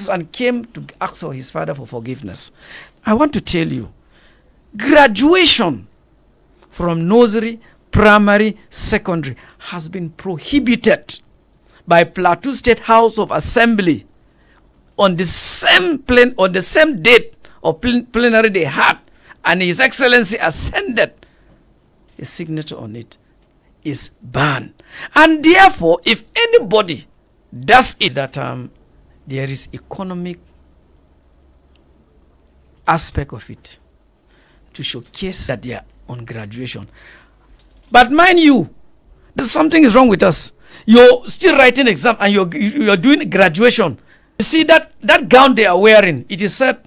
and came to ask for his father for forgiveness. I want to tell you, graduation from nursery, primary, secondary has been prohibited by Plateau State House of Assembly on the same date of plenary they had, and His Excellency ascended his signature on it, is banned. And therefore, if anybody does it, that there is economic aspect of it to showcase that they are on graduation. But mind you, there's something is wrong with us. You're still writing exam and you're doing graduation. You see that gown they are wearing, it is said,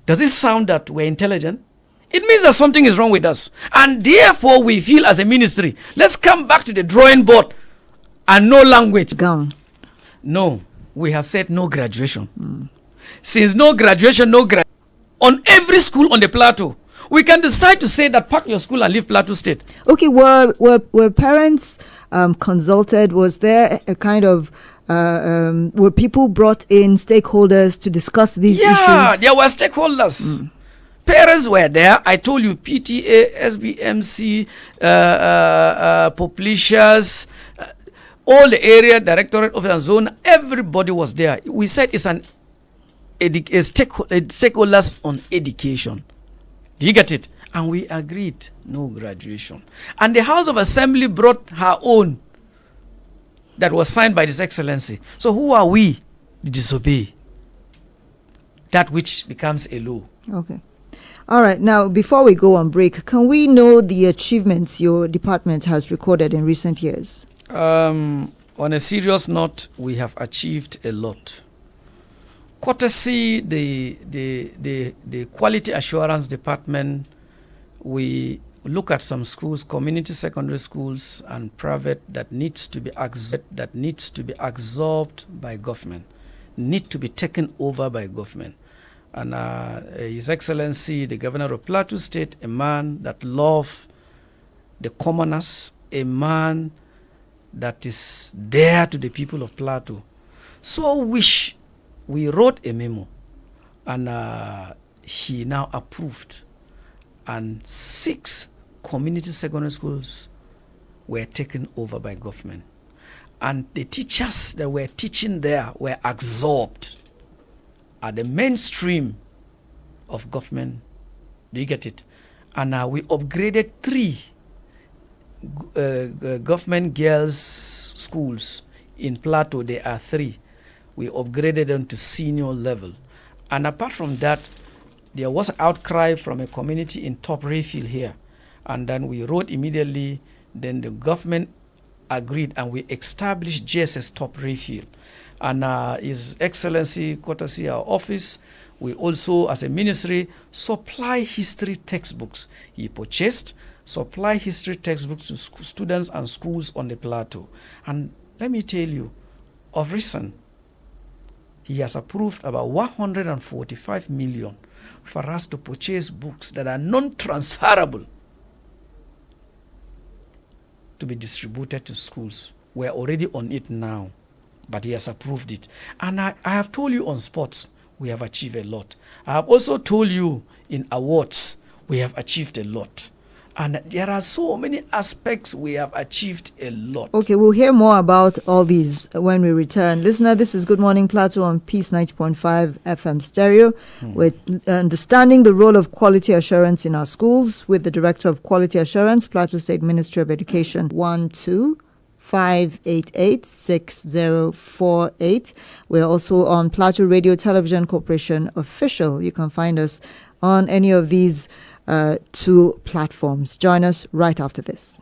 does it sound that we're intelligent? It means that something is wrong with us. And therefore we feel as a ministry, let's come back to the drawing board and no language. Gown. No, we have said no graduation. Since no graduation, on every school on the plateau, we can decide to say that pack your school and leave Plateau State. Okay, were parents consulted? Was there a kind of were people brought in, stakeholders, to discuss these issues? Yeah, there were stakeholders. Parents were there. I told you, PTA, SBMC, publishers, all the area directorate of the zone, everybody was there. We said it's a stakeholders on education. Do you get it? And we agreed, no graduation. And the House of Assembly brought her own that was signed by His Excellency. So who are we to disobey that which becomes a law? Okay. All right. Now, before we go on break, can we know the achievements your department has recorded in recent years? On a serious note, we have achieved a lot. Courtesy the quality assurance department, we look at some schools, community secondary schools and private, that needs to be absorbed by government, need to be taken over by government. And His Excellency, the Governor of Plateau State, a man that loves the commoners, a man that is there to the people of Plateau. So we wrote a memo, and he now approved, and 6 community secondary schools were taken over by government. And the teachers that were teaching there were absorbed at the mainstream of government. Do you get it? And we upgraded 3 government girls schools in Plateau. There are 3. We upgraded them to senior level. And apart from that, there was outcry from a community in Top Rayfield here. And then we wrote immediately, then the government agreed, and we established JSS Top Rayfield. And His Excellency, courtesy our office, we also, as a ministry, supply history textbooks. He purchased, supply history textbooks to students and schools on the plateau. And let me tell you, of recent, he has approved about 145 million for us to purchase books that are non-transferable to be distributed to schools. We're already on it now, but he has approved it. And I have told you on sports, we have achieved a lot. I have also told you in awards, we have achieved a lot. And there are so many aspects we have achieved a lot. Okay, we'll hear more about all these when we return. Listener, this is Good Morning Plateau on Peace 90.5 FM stereo. With understanding the role of quality assurance in our schools with the Director of Quality Assurance, Plateau State Ministry of Education. 12-588-6048. We're also on Plateau Radio Television Corporation Official. You can find us on any of these 2 platforms. Join us right after this.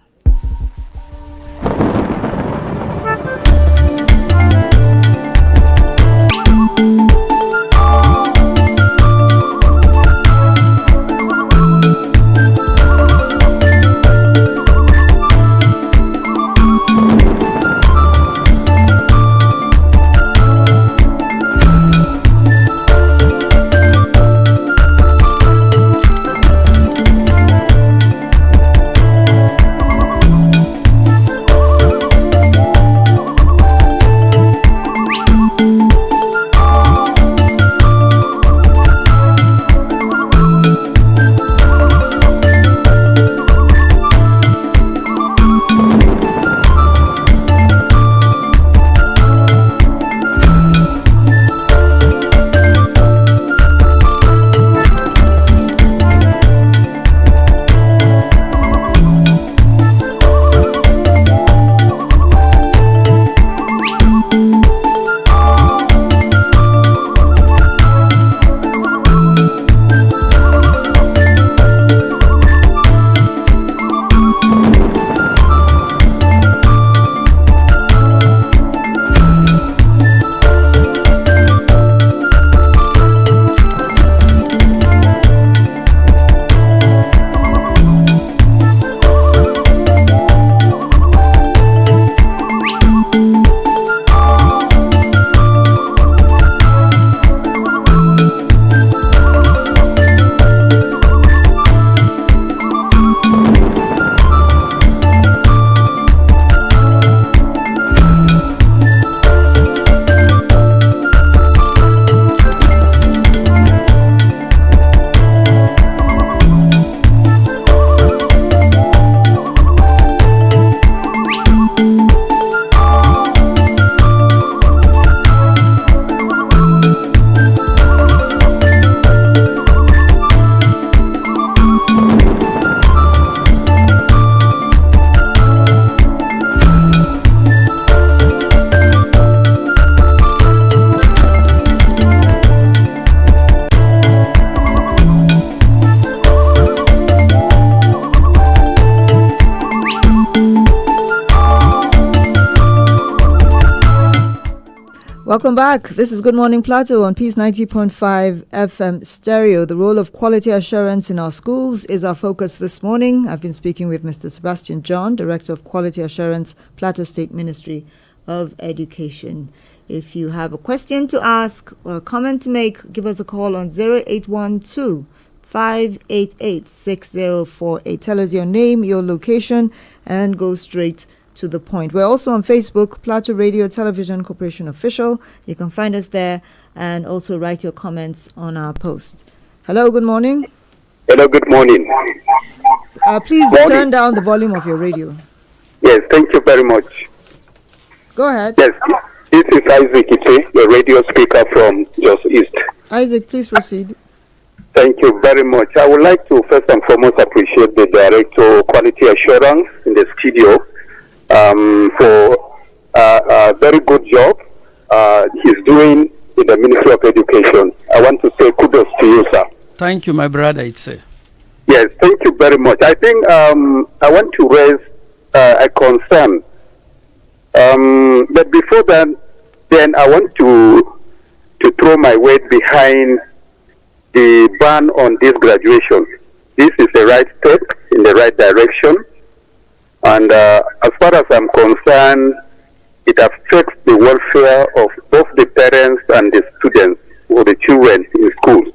Welcome back. This is Good Morning Plateau on Peace 90.5 FM stereo. The role of quality assurance in our schools is our focus this morning. I've been speaking with Mr. Sabastine John, Director of Quality Assurance, Plateau State Ministry of Education. If you have a question to ask or a comment to make, give us a call on 0812 588 6048. Tell us your name, your location, and go straight to the point. We're also on Facebook, Plateau Radio Television Corporation Official. You can find us there and also write your comments on our post. Hello, good morning. Hello, good morning. Please turn down the volume of your radio. Yes, thank you very much. Go ahead. Yes, this is Isaac Ite, the radio speaker from Jos East. Isaac, please proceed. Thank you very much. I would like to first and foremost appreciate the Director of Quality Assurance in the studio for a very good job he's doing in the Ministry of Education. I want to say kudos to you, sir. Thank you, my brother. Yes, thank you very much. I think I want to raise a concern. But before that, then I want to throw my weight behind the ban on this graduation. This is the right step in the right direction. And as far as I'm concerned, it affects the welfare of both the parents and the students or the children in schools.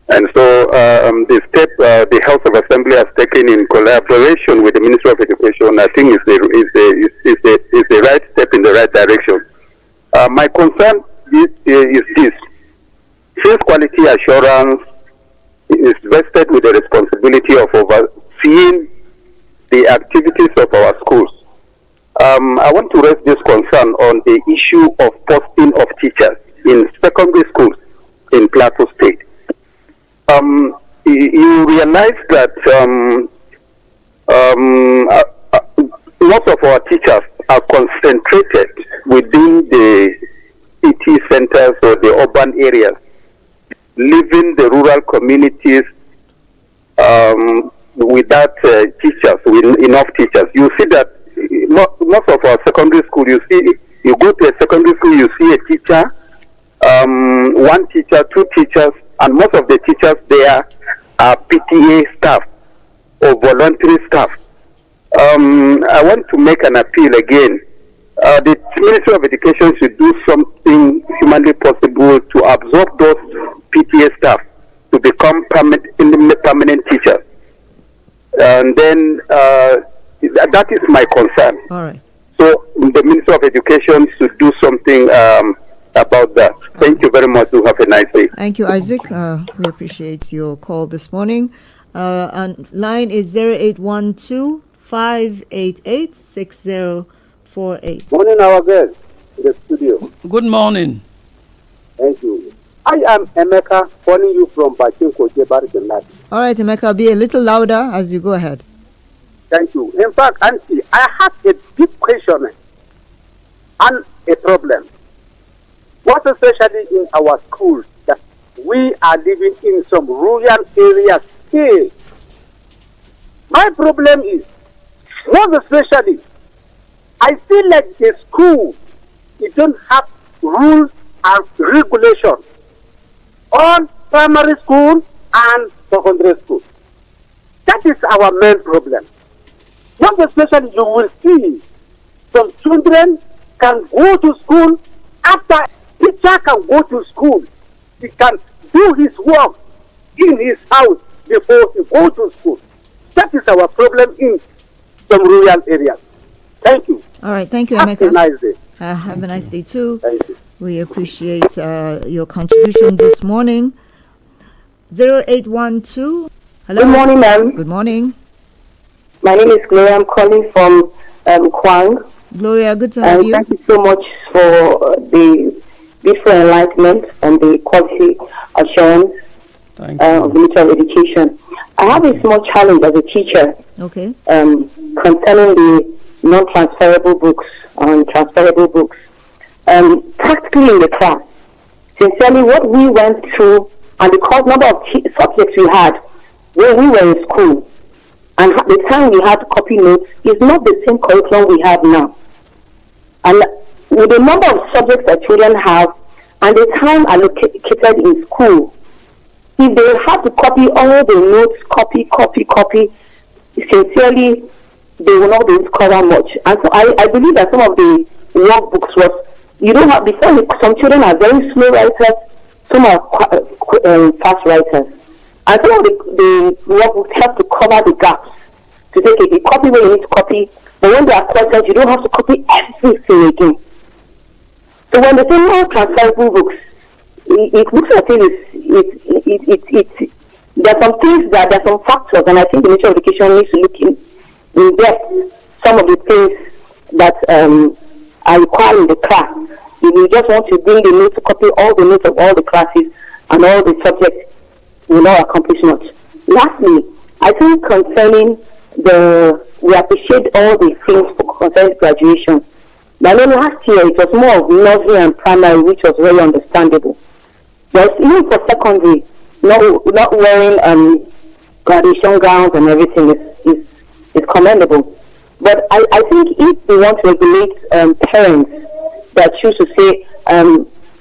And so the step the House of Assembly has taken in collaboration with the Ministry of Education, I think is the right step in the right direction. My concern is this. Since quality assurance is vested with the responsibility of overseeing the activities of our schools, I want to raise this concern on the issue of posting of teachers in secondary schools in Plateau State. You realize that most of our teachers are concentrated within the city centers or the urban areas, leaving the rural communities without teachers, with enough teachers. You see that most of our secondary school, you go to a secondary school, you see a teacher, one teacher, two teachers, and most of the teachers there are PTA staff or voluntary staff. I want to make an appeal again. The Ministry of Education should do something humanly possible to absorb those PTA staff to become permanent teachers. And then that is my concern. All right. So the Ministry of Education should do something about that. Thank you very much. You have a nice day. Thank you, Isaac. We appreciate your call this morning. And line is 0812 588 6048. Morning, our guest in the studio. Good morning. Thank you. I am Emeka, calling you from Bachinko, Jebar. All right, Emeka, be a little louder as you go ahead. Thank you. In fact, Auntie, I have a big question and a problem. What especially in our schools that we are living in some rural areas still. My problem is, most especially, I feel like the school, it don't have rules and regulations on primary school and secondary school. That is our main problem. Most especially, you will see some children can go to school after teacher can go to school. He can do his work in his house before he go to school. That is our problem in some rural areas. Thank you. All right, thank you, Have Emeka. a nice day. Have a nice day too. Thank you. We appreciate your contribution this morning. 0812. Hello. Good morning, ma'am. Good morning. My name is Gloria. I'm calling from Kwang. Gloria, good to have you. Thank you so much for the beautiful enlightenment and the quality assurance Thank of the you. Ministry of Education. I have a small challenge as a teacher Okay. concerning the non-transferable books and transferable books. Practically in the class, sincerely, what we went through and the number of subjects we had when we were in school and the time we had copy notes is not the same curriculum we have now. And with the number of subjects that children have and the time allocated in school, if they have to copy all the notes, copy, sincerely, they will not be able to cover much. And so I believe that some of the workbooks was, you don't have, before some children are very slow writers, some are fast writers. And some of the workbooks have to cover the gaps. To take it, you copy where you need to copy, but when there are questions, you don't have to copy everything again. So when they say no transferable books, it looks like there's some things there's some factors, and I think the Ministry of Education needs to look in depth some of the things that are required in the class. If you just want to bring the notes to copy all the notes of all the classes and all the subjects, will not accomplish much. Lastly, I think concerning we appreciate all the things concerning graduation. But then last year it was more of nursery and primary, which was very understandable. But even for secondary, not wearing graduation gowns and everything is commendable. But I think if we want to regulate parents that choose to say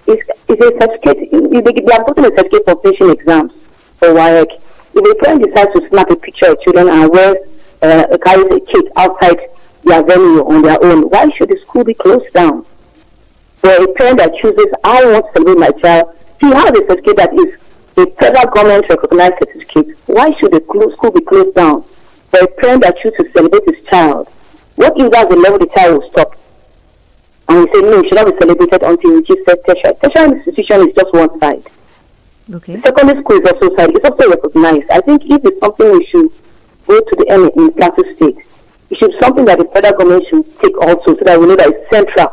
it's a certificate, they are putting a certificate for finishing exams for WAEC. If a parent decides to snap a picture of children and carries a cake outside their venue on their own, why should the school be closed down? For a parent that chooses, I want to celebrate my child, he has a certificate that is a federal government recognized certificate. Why should the school be closed down? For a parent that chooses to celebrate his child, what if that's the level the child will stop? And we say, no, it should not be celebrated until it reaches tertiary. Tertiary institution is just one side. Okay. Secondary school is also side. It's also recognized. I think if it's something we should go to the end in Plateau State, it should be something that the federal government should take also, so that we know that it's central.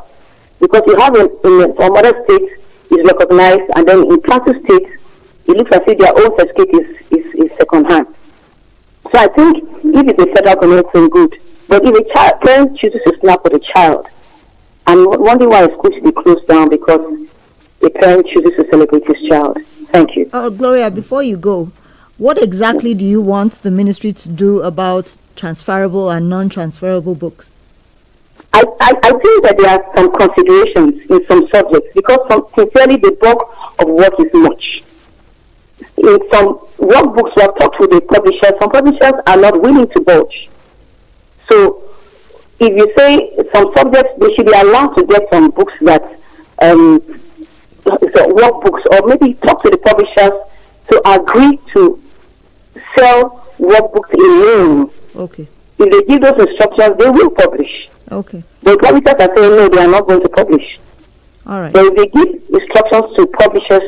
Because you have in some other states is recognized, and then in Plateau State, it looks as if their own certificate is second hand. So I think if it's a federal government thing, good. But if a parent chooses to snap with a child, I'm wondering why a school should be closed down because a parent chooses to celebrate his child. Thank you. Gloria, before you go, what exactly do you want the ministry to do about transferable and non-transferable books? I think that there are some considerations in some subjects because sincerely the bulk of work is much. In some workbooks we have talked with the publishers, some publishers are not willing to budge. So if you say some subjects, they should be allowed to get some books that workbooks, or maybe talk to the publishers to agree to sell workbooks alone. Okay. If they give those instructions, they will publish. Okay. The publishers are saying no, they are not going to publish. All right. But if they give instructions to publishers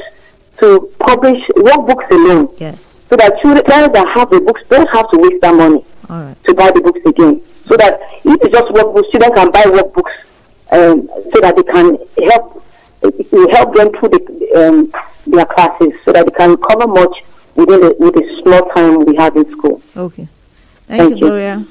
to publish workbooks alone, yes, so that children that have the books don't have to waste their money to buy the books again. So that if it's just workbooks, students can buy workbooks so that they can help them through their classes, so that they can cover much with the small time we have in school. Okay. Thank you, Gloria.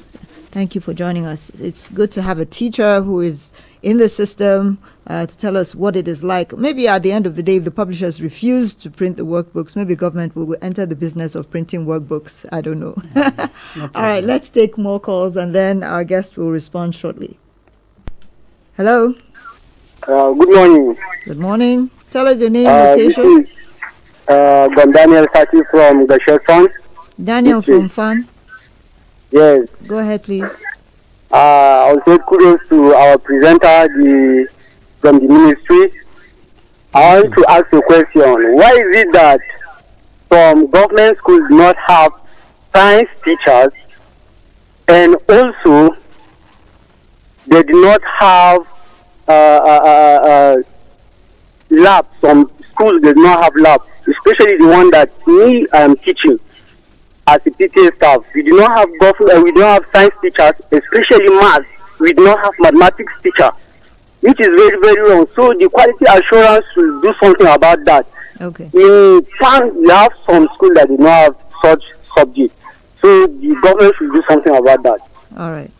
Thank you for joining us. It's good to have a teacher who is in the system to tell us what it is like. Maybe at the end of the day, if the publishers refuse to print the workbooks, maybe government will enter the business of printing workbooks. I don't know. No All right, let's take more calls and then our guest will respond shortly. Hello. Good morning. Good morning. Tell us your name, location. This is Daniel Saki from Gashefan. Daniel from Fan. Yes. Go ahead, please. I will say kudos to our presenter from the ministry. I want to ask a question. Why is it that some government schools do not have science teachers, and also they do not have labs? Some schools do not have labs, especially the one that me I am teaching. As a PTA staff, we do not have we don't have science teachers, especially maths. We do not have mathematics teacher, which is very, very wrong. So the quality assurance should do something about that. Okay. In fact, we have some schools that do not have such subjects. So the government should do something about that. All right.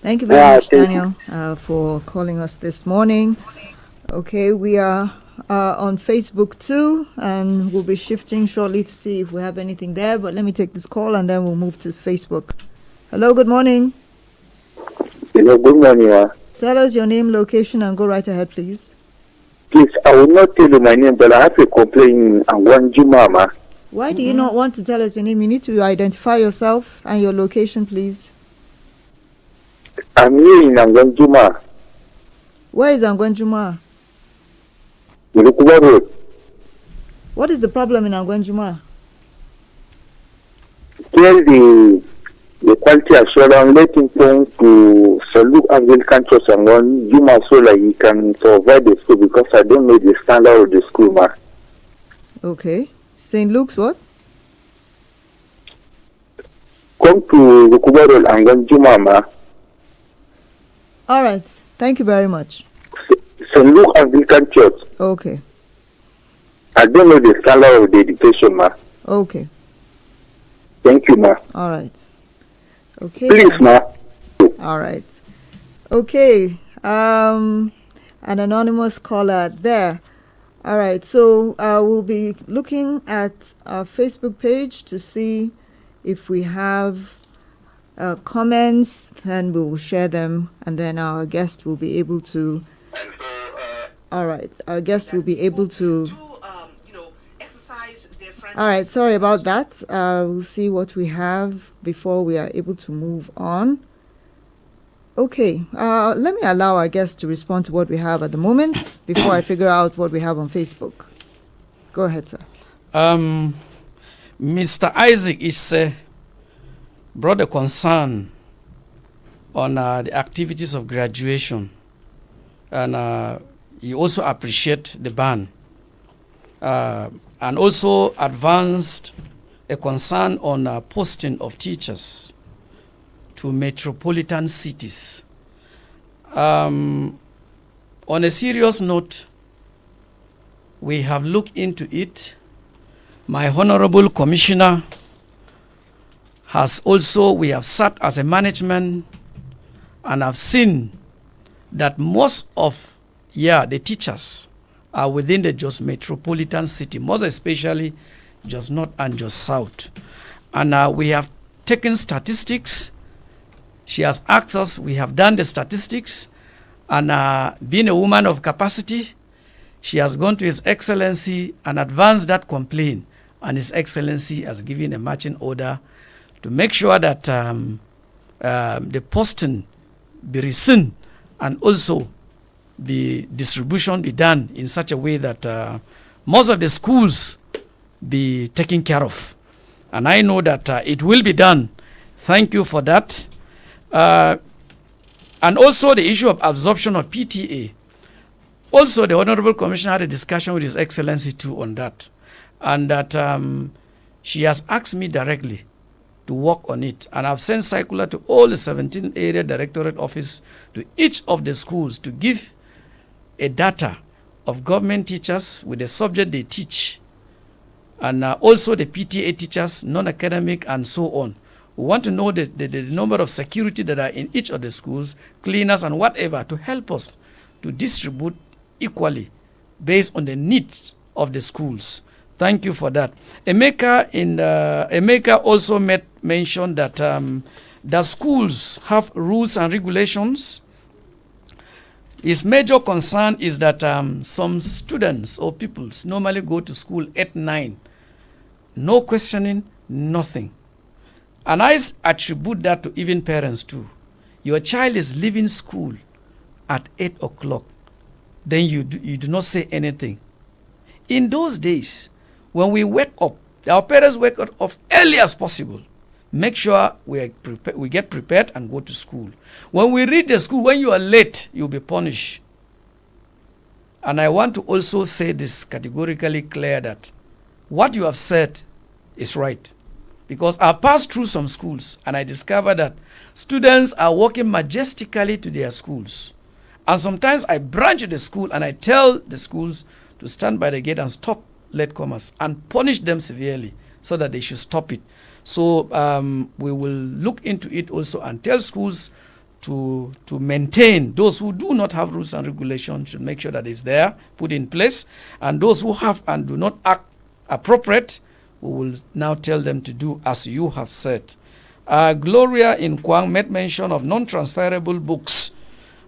Thank you very much, Daniel, for calling us this morning. Okay, we are on Facebook too, and we'll be shifting shortly to see if we have anything there. But let me take this call and then we'll move to Facebook. Hello, good morning. Good morning. Tell us your name, location, and go right ahead, please. Please, I will not tell you my name, but I have a complaint in Angwanju, ma. Why do you not want to tell us your name? You need to identify yourself and your location, please. I'm here in Angwanju, ma. Where is Angwenjuma? Lukuba Road. What is the problem in Angwenjuma? Tell the quality assurance, let him come to Salute Anglican Church and one Juma so that he can survive the school, because I don't know the standard of the school, ma. Okay. St. Luke's what? Come to Lukuba Road and one Juma, ma. All right. Thank you very much. St. Luke Anglican Church. Okay. I don't know the standard of the education, ma. Okay. Thank you, ma. All right. Okay. Please, ma. All right. Okay. An anonymous caller there. All right. So we'll be looking at our Facebook page to see if we have comments, and we will share them, and then our guest will be able to. All right. Our guest will be able to. All right, sorry about that. We'll see what we have before we are able to move on. Okay, let me allow our guest to respond to what we have at the moment before I figure out what we have on Facebook. Go ahead, sir. Mr. Isaac is brought a concern on the activities of graduation, and he also appreciates the ban. And also advanced a concern on posting of teachers to metropolitan cities. On a serious note, we have looked into it. My honorable commissioner has also, we have sat as a management and have seen that most of, the teachers are within the Jos metropolitan city, most especially Jos North and Jos South. And we have taken statistics. She has asked us, we have done the statistics, and being a woman of capacity, she has gone to His Excellency and advanced that complaint, and His Excellency has given a marching order to make sure that the posting be rescinded, and also the distribution be done in such a way that most of the schools be taken care of. And I know that it will be done. Thank you for that. And also the issue of absorption of PTA. Also, the Honorable Commissioner had a discussion with His Excellency too on that. And that she has asked me directly to work on it. And I've sent circular to all the 17 area directorate office to each of the schools to give a data of government teachers with the subject they teach, and also the PTA teachers, non-academic, and so on. We want to know the number of security that are in each of the schools, cleaners and whatever, to help us to distribute equally based on the needs of the schools. Thank you for that. Emeka also mentioned that the schools have rules and regulations. His major concern is that some students or pupils normally go to school at 9. No questioning, nothing. And I attribute that to even parents too. Your child is leaving school at 8 o'clock. Then you do not say anything. In those days, when we wake up, our parents wake up early as possible. Make sure we get prepared and go to school. When we reach the school, when you are late, you'll be punished. And I want to also say this categorically clear that what you have said is right. Because I've passed through some schools and I discovered that students are walking majestically to their schools. And sometimes I branch the school and I tell the schools to stand by the gate and stop latecomers and punish them severely so that they should stop it. So we will look into it also and tell schools to maintain. Those who do not have rules and regulations should make sure that it's there, put in place. And those who have and do not act appropriate, we will now tell them to do as you have said. Gloria in Kwang made mention of non-transferable books.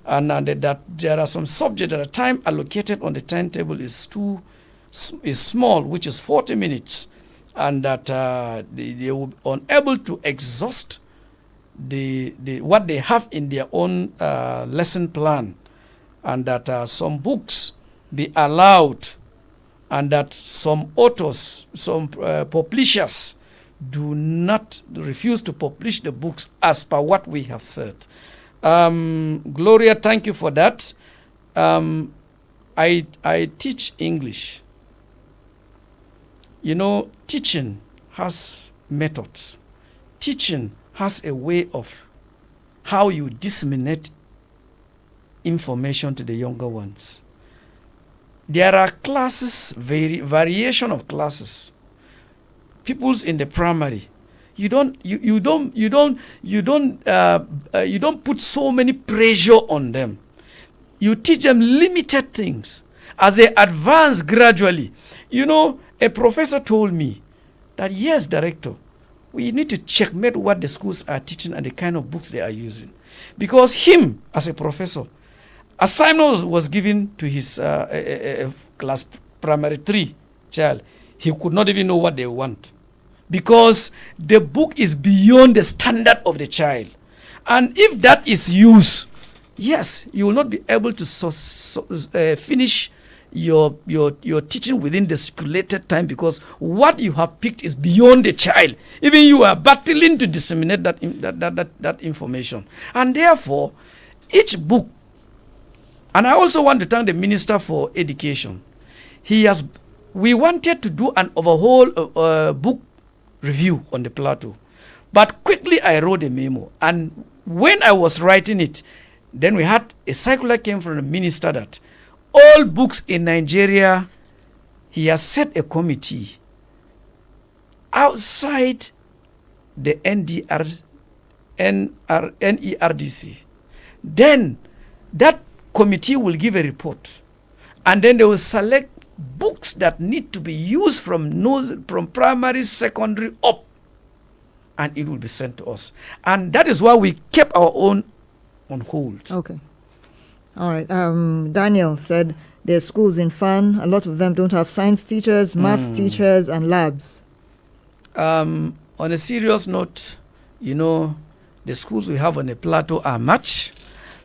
and that there are some subjects that the time allocated on the timetable is small, which is 40 minutes, and that they will be unable to exhaust what they have in their own lesson plan, and that some books be allowed, and that some authors, some publishers do not refuse to publish the books as per what we have said. Gloria, thank you for that. I teach English. You know, teaching has methods. Teaching has a way of how you disseminate information to the younger ones. There are classes, variation of classes. Pupils in the primary, you don't put so many pressure on them. You teach them limited things. As they advance gradually, you know, a professor told me that, yes, director, we need to checkmate what the schools are teaching and the kind of books they are using. Because him, as a professor, assignment was given to his class primary 3 child. He could not even know what they want, because the book is beyond the standard of the child. And if that is used, yes, you will not be able to finish your teaching within the stipulated time, because what you have picked is beyond the child. Even you are battling to disseminate that information. And therefore, each book, and I also want to thank the Minister for Education. We wanted to do an overhaul book review on the plateau, but quickly I wrote a memo, and when I was writing it, then we had a circular came from the minister that all books in Nigeria, he has set a committee outside the NERDC. Then that committee will give a report, and then they will select books that need to be used from primary, secondary up, and it will be sent to us. And that is why we kept our own on hold. Okay. All right. Daniel said their schools in Fan, a lot of them don't have science teachers, maths teachers, and labs. On a serious note, you know, the schools we have on the plateau are much.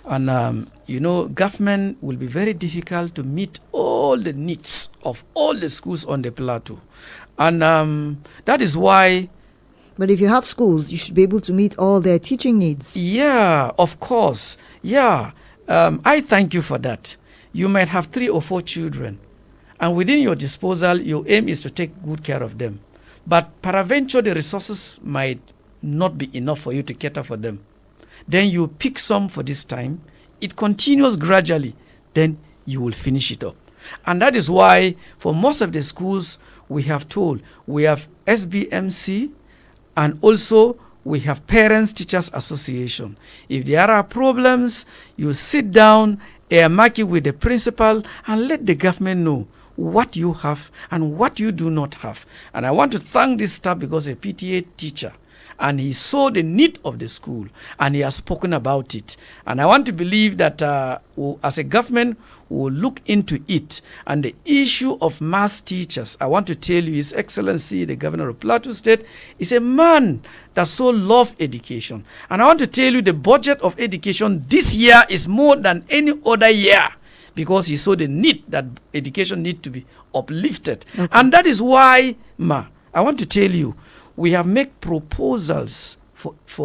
And, you know, government will be very difficult to meet all the needs of all the schools on the plateau. And that is why... But if you have schools, you should be able to meet all their teaching needs. Yeah, of course. Yeah. I thank you for that. You might have 3 or 4 children, and within your disposal, your aim is to take good care of them. But peradventure, the resources might not be enough for you to cater for them. Then you pick some for this time. It continues gradually. Then you will finish it up. And that is why for most of the schools, we have told, we have SBMC, and also we have Parents Teachers Association. If there are problems, you sit down, earmark it with the principal, and let the government know what you have and what you do not have. And I want to thank this staff, because a PTA teacher, and he saw the need of the school, and he has spoken about it. And I want to believe that as a government, we will look into it. And the issue of maths teachers, I want to tell you, His Excellency, the Governor of Plateau State, is a man that so loves education. And I want to tell you, the budget of education this year is more than any other year, because he saw the need that education need to be uplifted. Okay. And that is why, I want to tell you, we have made proposals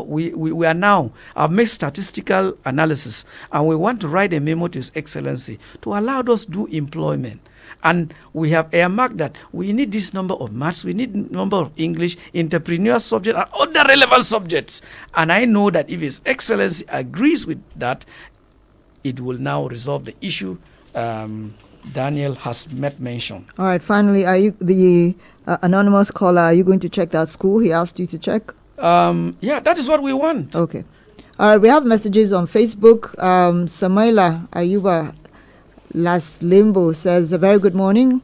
we are now, have made statistical analysis, and we want to write a memo to His Excellency to allow us to do employment. And we have earmarked that we need this number of maths, we need number of English, entrepreneurial subject, and other relevant subjects. And I know that if His Excellency agrees with that, it will now resolve the issue Daniel has mentioned. All right. Finally, are you the anonymous caller? Are you going to check that school he asked you to check? Yeah, that is what we want. Okay. All right. We have messages on Facebook. Samaila Ayuba Las Limbo says, "A very good morning.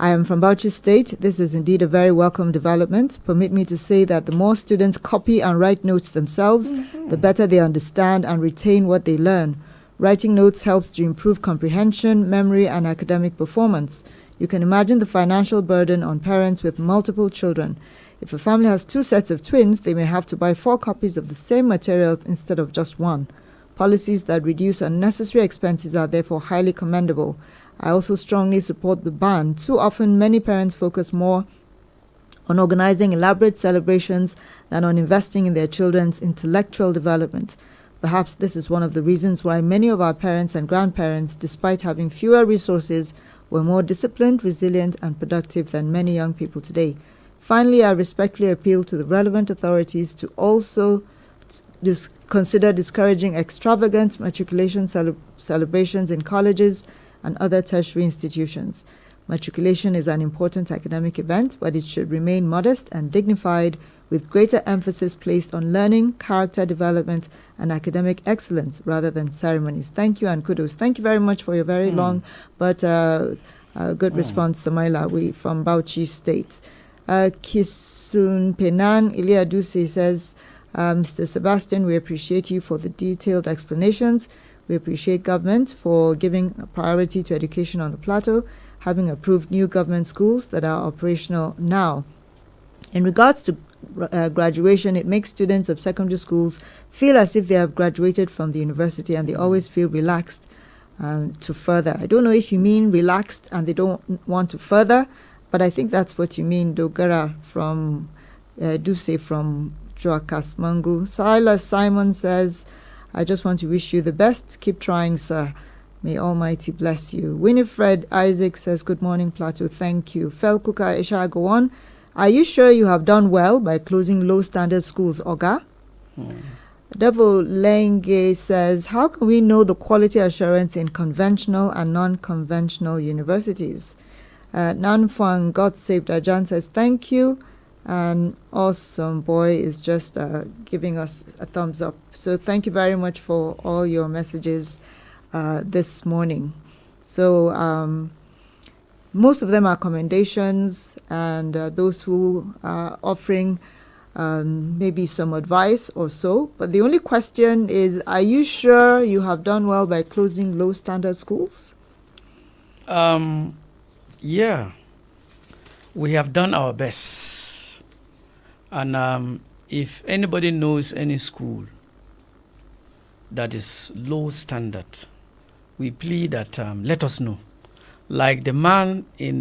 I am from Bauchi State. This is indeed a very welcome development. Permit me to say that the more students copy and write notes themselves, the better they understand and retain what they learn. Writing notes helps to improve comprehension, memory, and academic performance. You can imagine the financial burden on parents with multiple children. If a family has 2 sets of twins, they may have to buy 4 copies of the same materials instead of just 1. Policies that reduce unnecessary expenses are therefore highly commendable. I also strongly support the ban. Too often, many parents focus more on organizing elaborate celebrations than on investing in their children's intellectual development. Perhaps this is one of the reasons why many of our parents and grandparents, despite having fewer resources, were more disciplined, resilient, and productive than many young people today. Finally, I respectfully appeal to the relevant authorities to also consider discouraging extravagant matriculation celebrations in colleges and other tertiary institutions. Matriculation is an important academic event, but it should remain modest and dignified, with greater emphasis placed on learning, character development, and academic excellence rather than ceremonies. Thank you and kudos. Thank you very much for your very long but good response, Samaila, from Bauchi State. Kisun Penan Iliadusi says, Mr. Sebastian, we appreciate you for the detailed explanations. We appreciate government for giving a priority to education on the plateau, having approved new government schools that are operational now. In regards to graduation, it makes students of secondary schools feel as if they have graduated from the university, and they always feel relaxed to further. I don't know if you mean relaxed and they don't want to further, but I think that's what you mean. Dogara from Duse from Joakas Mangu. Silas Simon says, I just want to wish you the best. Keep trying, sir. May Almighty bless you. Winifred Isaac says, good morning, Plateau. Thank you. Felkuka Isha, go on. Are you sure you have done well by closing low-standard schools, Oga? Devil Lenge says, how can we know the quality assurance in conventional and non-conventional universities? Nanfuang God Saved Ajan says, thank you. And Awesome Boy is just giving us a thumbs up. So thank you very much for all your messages this morning. So most of them are commendations, and those who are offering maybe some advice or so. But the only question is, are you sure you have done well by closing low standard schools? Yeah, we have done our best. And if anybody knows any school that is low standard, we plead that let us know. Like the man in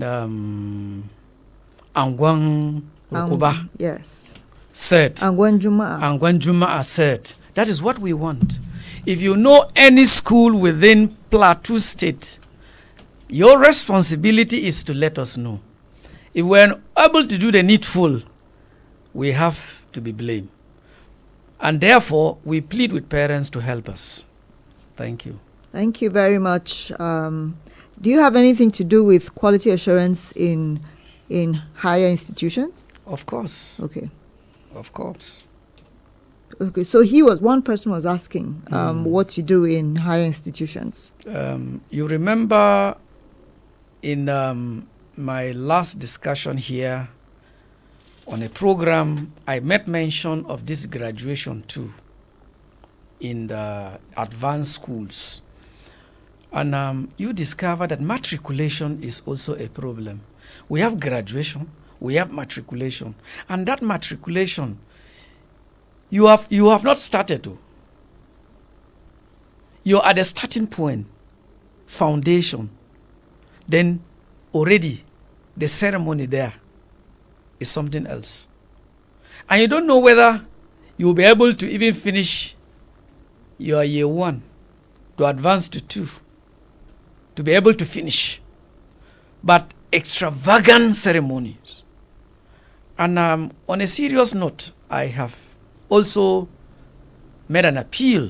Angwan Rukuba yes. said, Angwan Juma'a said, that is what we want. If you know any school within Plateau State, your responsibility is to let us know. If we're able to do the needful, we have to be blamed. And therefore, we plead with parents to help us. Thank you. Thank you very much. Do you have anything to do with quality assurance in higher institutions? Of course. Okay. Of course. Okay. So one person was asking what you do in higher institutions. You remember in my last discussion here on a program, I made mention of this graduation too in the advanced schools. And you discover that matriculation is also a problem. We have graduation, we have matriculation. And that matriculation, you have not started. You're at the starting point, foundation. Then already the ceremony there is something else. And you don't know whether you'll be able to even finish your year 1 to advance to 2. To be able to finish. But extravagant ceremonies. And on a serious note, I have also made an appeal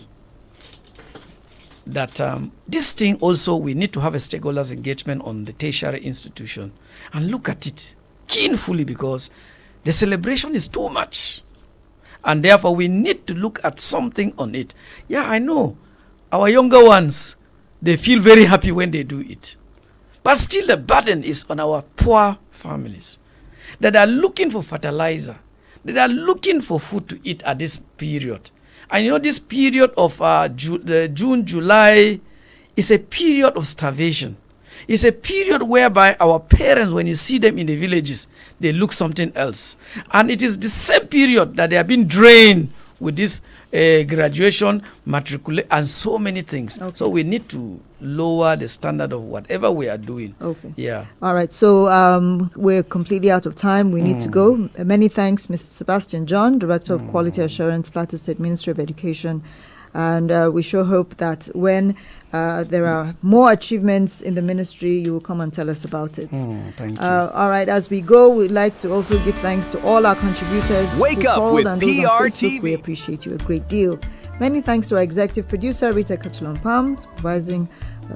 that this thing also, we need to have a stakeholders engagement on the tertiary institution and look at it keenly, because the celebration is too much. And therefore, we need to look at something on it. Yeah, I know our younger ones, they feel very happy when they do it. But still the burden is on our poor families that are looking for fertilizer, that are looking for food to eat at this period. And this period of June, July is a period of starvation. It's a period whereby our parents, when you see them in the villages, they look something else. And it is the same period that they have been drained with this graduation, matriculation, and so many things. Okay. So we need to lower the standard of whatever we are doing. Okay. Yeah. All right. So we're completely out of time. We need to go. Many thanks, Mr.Sabastine John, Director of Quality Assurance, Plateau State Ministry of Education. And we sure hope that when there are more achievements in the ministry, you will come and tell us about it. Thank you. All right, as we go, we'd like to also give thanks to all our contributors Wake who up called with and those on Facebook. PRTV. We appreciate you a great deal. Many thanks to our executive producer, Rita Kachalon-Palm, supervising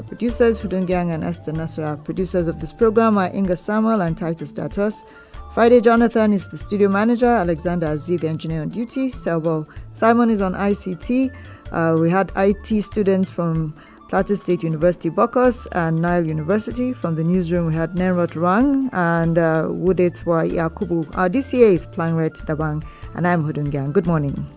producers, Hudun Gang and Esther Nasser. Our producers of this program are Inga Samuel and Titus Datos. Friday Jonathan is the studio manager, Alexander Aziz, the engineer on duty, Selbel Simon is on ICT. We had IT students from Plateau State University Bokos and Nile University. From the newsroom, we had Nenrot Rang and Wudetwa Yakubu. Our DCA is Plangret Dabang, and I'm Hudun Gang. Good morning.